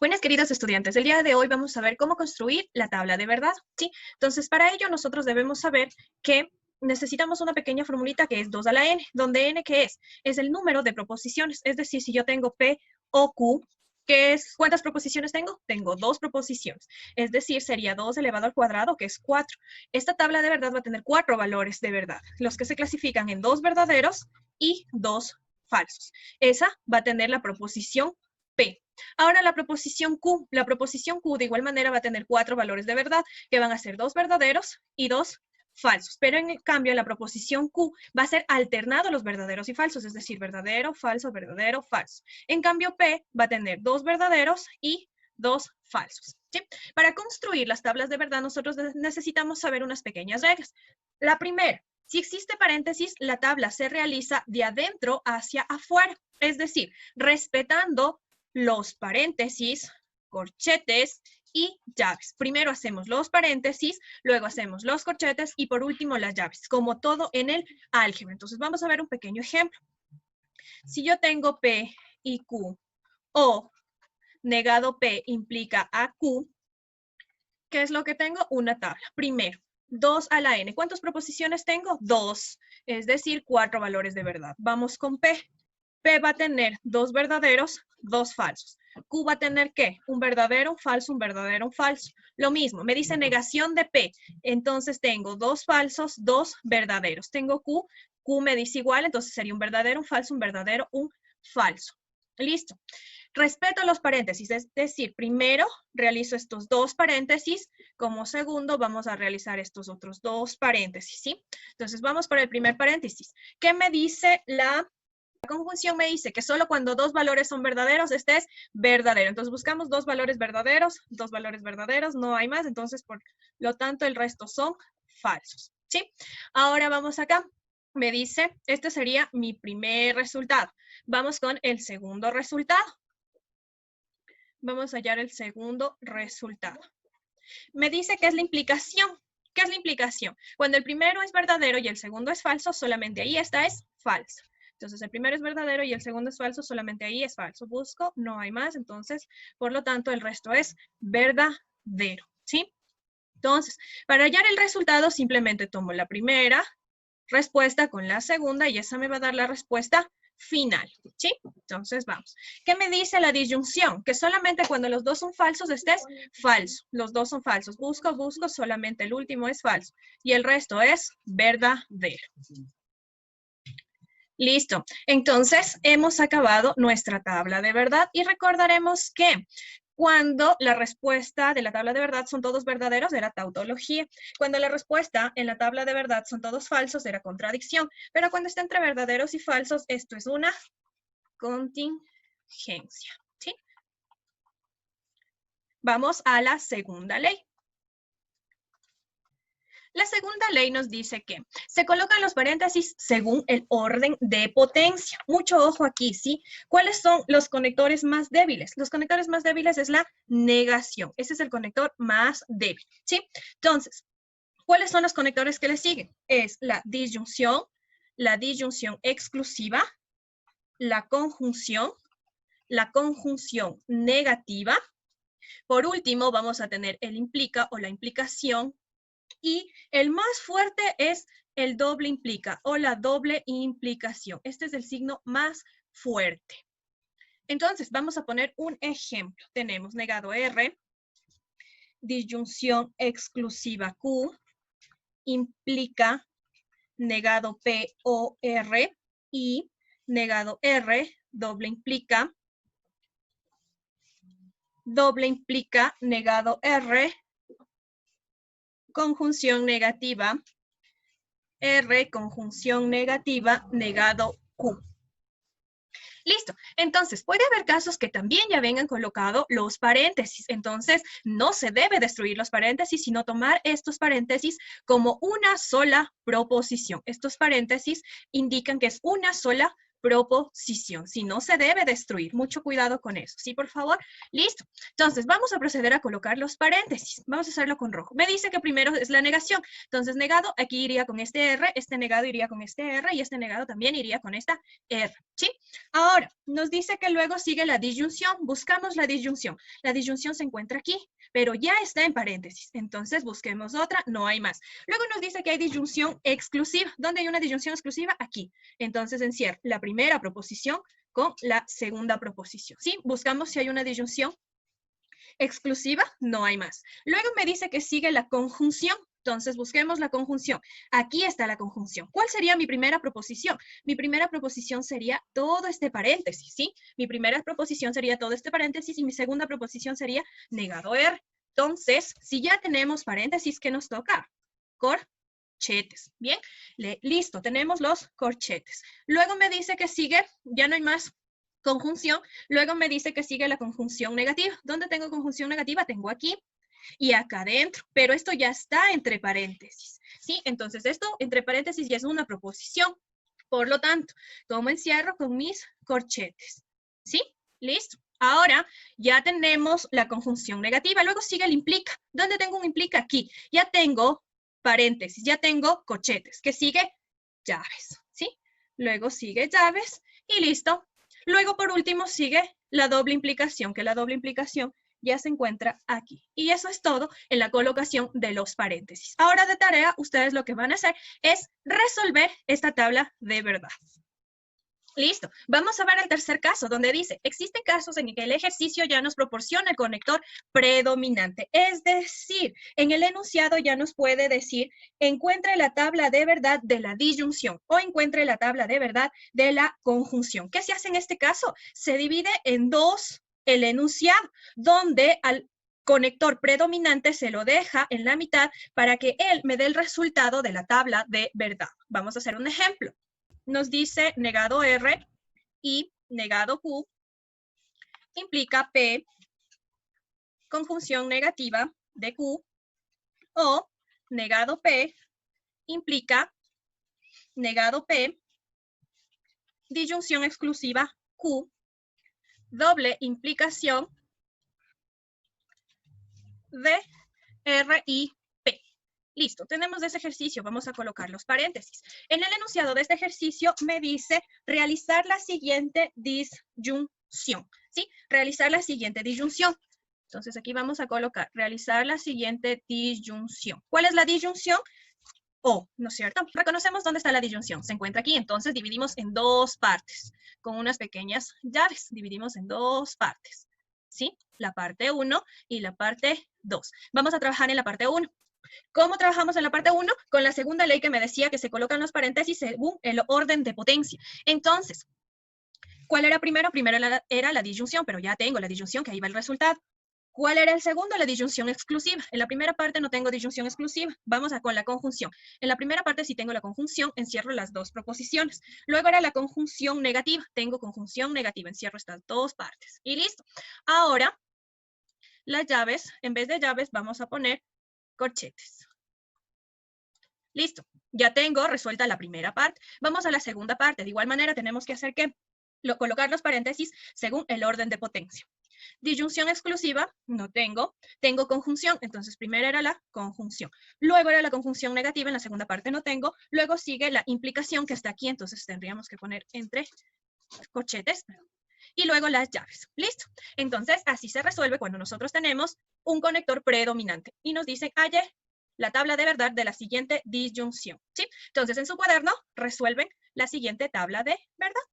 Buenas, queridos estudiantes. El día de hoy vamos a ver cómo construir la tabla de verdad, ¿sí? Entonces, para ello nosotros debemos saber que necesitamos una pequeña formulita que es 2 a la n, donde n, ¿qué es? Es el número de proposiciones. Es decir, si yo tengo P o Q, ¿cuántas proposiciones tengo? Tengo 2 proposiciones. Es decir, sería 2 elevado al cuadrado, que es 4. Esta tabla de verdad va a tener 4 valores de verdad, los que se clasifican en 2 verdaderos y 2 falsos. Esa va a tener la proposición P. Ahora la proposición Q de igual manera va a tener 4 valores de verdad, que van a ser 2 verdaderos y 2 falsos. Pero en cambio, la proposición Q va a ser alternado los verdaderos y falsos, es decir, verdadero, falso, verdadero, falso. En cambio, P va a tener 2 verdaderos y 2 falsos, ¿sí? Para construir las tablas de verdad, nosotros necesitamos saber unas pequeñas reglas. La primera, si existe paréntesis, la tabla se realiza de adentro hacia afuera, es decir, respetando los paréntesis, corchetes y llaves. Primero hacemos los paréntesis, luego hacemos los corchetes y por último las llaves, como todo en el álgebra. Entonces vamos a ver un pequeño ejemplo. Si yo tengo P y Q o negado P implica a Q, ¿qué es lo que tengo? Una tabla. Primero, 2 a la n. ¿Cuántas proposiciones tengo? 2, es decir, 4 valores de verdad. Vamos con P. P va a tener 2 verdaderos, 2 falsos. Q va a tener, ¿qué? Un verdadero, un falso, un verdadero, un falso. Lo mismo, me dice negación de P. Entonces tengo 2 falsos, 2 verdaderos. Tengo Q, Q me dice igual, entonces sería un verdadero, un falso, un verdadero, un falso. Listo. Respeto los paréntesis, es decir, primero realizo estos 2 paréntesis, como segundo vamos a realizar estos otros 2 paréntesis, ¿sí? Entonces vamos por el primer paréntesis. ¿Qué me dice la conjunción? Me dice que solo cuando 2 valores son verdaderos, este es verdadero. Entonces buscamos 2 valores verdaderos, no hay más. Entonces, por lo tanto, el resto son falsos, ¿sí? Ahora vamos acá. Me dice, este sería mi primer resultado. Vamos con el segundo resultado. Vamos a hallar el segundo resultado. Me dice que es la implicación. ¿Qué es la implicación? Cuando el primero es verdadero y el segundo es falso, solamente ahí esta es falsa. Entonces, el primero es verdadero y el segundo es falso, solamente ahí es falso. Busco, no hay más, entonces, por lo tanto, el resto es verdadero, ¿sí? Entonces, para hallar el resultado, simplemente tomo la primera respuesta con la segunda y esa me va a dar la respuesta final, ¿sí? Entonces, vamos. ¿Qué me dice la disyunción? Que solamente cuando los dos son falsos, este es falso. Los dos son falsos. Busco, solamente el último es falso. Y el resto es verdadero. Listo. Entonces, hemos acabado nuestra tabla de verdad y recordaremos que cuando la respuesta de la tabla de verdad son todos verdaderos, era tautología. Cuando la respuesta en la tabla de verdad son todos falsos, era contradicción. Pero cuando está entre verdaderos y falsos, esto es una contingencia, ¿sí? Vamos a la segunda ley. La segunda ley nos dice que se colocan los paréntesis según el orden de potencia. Mucho ojo aquí, ¿sí? ¿Cuáles son los conectores más débiles? Los conectores más débiles es la negación. Ese es el conector más débil, ¿sí? Entonces, ¿cuáles son los conectores que le siguen? Es la disyunción exclusiva, la conjunción negativa. Por último, vamos a tener el implica o la implicación. Y el más fuerte es el doble implica o la doble implicación. Este es el signo más fuerte. Entonces, vamos a poner un ejemplo. Tenemos negado R, disyunción exclusiva Q, implica negado P o R y negado R, doble implica negado R, conjunción negativa, R, conjunción negativa, negado Q. Listo. Entonces, puede haber casos que también ya vengan colocados los paréntesis. Entonces, no se debe destruir los paréntesis, sino tomar estos paréntesis como una sola proposición. Estos paréntesis indican que es una sola proposición. Si no se debe destruir, mucho cuidado con eso. ¿Sí, por favor? Listo. Entonces, vamos a proceder a colocar los paréntesis. Vamos a hacerlo con rojo. Me dice que primero es la negación. Entonces, negado, aquí iría con este R, este negado iría con este R y este negado también iría con esta R. ¿Sí? Ahora, nos dice que luego sigue la disyunción. Buscamos la disyunción. La disyunción se encuentra aquí, pero ya está en paréntesis. Entonces, busquemos otra. No hay más. Luego nos dice que hay disyunción exclusiva. ¿Dónde hay una disyunción exclusiva? Aquí. Entonces, encierro la primera proposición con la segunda proposición. ¿Sí? Buscamos si hay una disyunción exclusiva. No hay más. Luego me dice que sigue la conjunción. Entonces, busquemos la conjunción. Aquí está la conjunción. ¿Cuál sería mi primera proposición? Mi primera proposición sería todo este paréntesis, ¿sí? Mi primera proposición sería todo este paréntesis y mi segunda proposición sería negado R. Entonces, si ya tenemos paréntesis, ¿qué nos toca? Corchetes. Bien, listo, tenemos los corchetes. Luego me dice que sigue, ya no hay más conjunción. Luego me dice que sigue la conjunción negativa. ¿Dónde tengo conjunción negativa? Tengo aquí y acá adentro, pero esto ya está entre paréntesis, ¿sí? Entonces esto entre paréntesis ya es una proposición. Por lo tanto, tomo encierro con mis corchetes, ¿sí? Listo. Ahora ya tenemos la conjunción negativa. Luego sigue el implica. ¿Dónde tengo un implica? Aquí. Ya tengo paréntesis, ya tengo corchetes. ¿Qué sigue? Llaves, ¿sí? Luego sigue llaves y listo. Luego, por último, sigue la doble implicación, que la doble implicación ya se encuentra aquí. Y eso es todo en la colocación de los paréntesis. Ahora de tarea, ustedes lo que van a hacer es resolver esta tabla de verdad. Listo. Vamos a ver el tercer caso, donde dice, existen casos en que el ejercicio ya nos proporciona el conector predominante. Es decir, en el enunciado ya nos puede decir, encuentre la tabla de verdad de la disyunción o encuentre la tabla de verdad de la conjunción. ¿Qué se hace en este caso? Se divide en dos el enunciado, donde al conector predominante se lo deja en la mitad para que él me dé el resultado de la tabla de verdad. Vamos a hacer un ejemplo. Nos dice negado R y negado Q implica P conjunción negativa de Q o negado P implica negado P disyunción exclusiva Q doble implicación de R y P. Listo, tenemos ese ejercicio, vamos a colocar los paréntesis. En el enunciado de este ejercicio me dice realizar la siguiente disyunción, ¿sí? Realizar la siguiente disyunción. Entonces aquí vamos a colocar realizar la siguiente disyunción. ¿Cuál es la disyunción? O, ¿no es cierto? Reconocemos dónde está la disyunción. Se encuentra aquí, entonces dividimos en dos partes con unas pequeñas llaves. Dividimos en dos partes, ¿sí? La parte 1 y la parte 2. Vamos a trabajar en la parte 1. ¿Cómo trabajamos en la parte 1? Con la segunda ley que me decía que se colocan los paréntesis según el orden de potencia. Entonces, ¿cuál era primero? Primero era la disyunción, pero ya tengo la disyunción, que ahí va el resultado. ¿Cuál era el segundo? La disyunción exclusiva. En la primera parte no tengo disyunción exclusiva. Vamos con la conjunción. En la primera parte sí tengo la conjunción, encierro las dos proposiciones. Luego era la conjunción negativa. Tengo conjunción negativa, encierro estas dos partes. Y listo. Ahora, las llaves, en vez de llaves, vamos a poner corchetes. Listo. Ya tengo resuelta la primera parte. Vamos a la segunda parte. De igual manera, tenemos que hacer ¿qué? Colocar los paréntesis según el orden de potencia. Disyunción exclusiva, no tengo. Tengo conjunción, entonces primero era la conjunción. Luego era la conjunción negativa, en la segunda parte no tengo. Luego sigue la implicación que está aquí, entonces tendríamos que poner entre corchetes. Y luego las llaves. ¿Listo? Entonces, así se resuelve cuando nosotros tenemos un conector predominante. Y nos dicen, halle la tabla de verdad de la siguiente disyunción. ¿Sí? Entonces, en su cuaderno resuelven la siguiente tabla de verdad.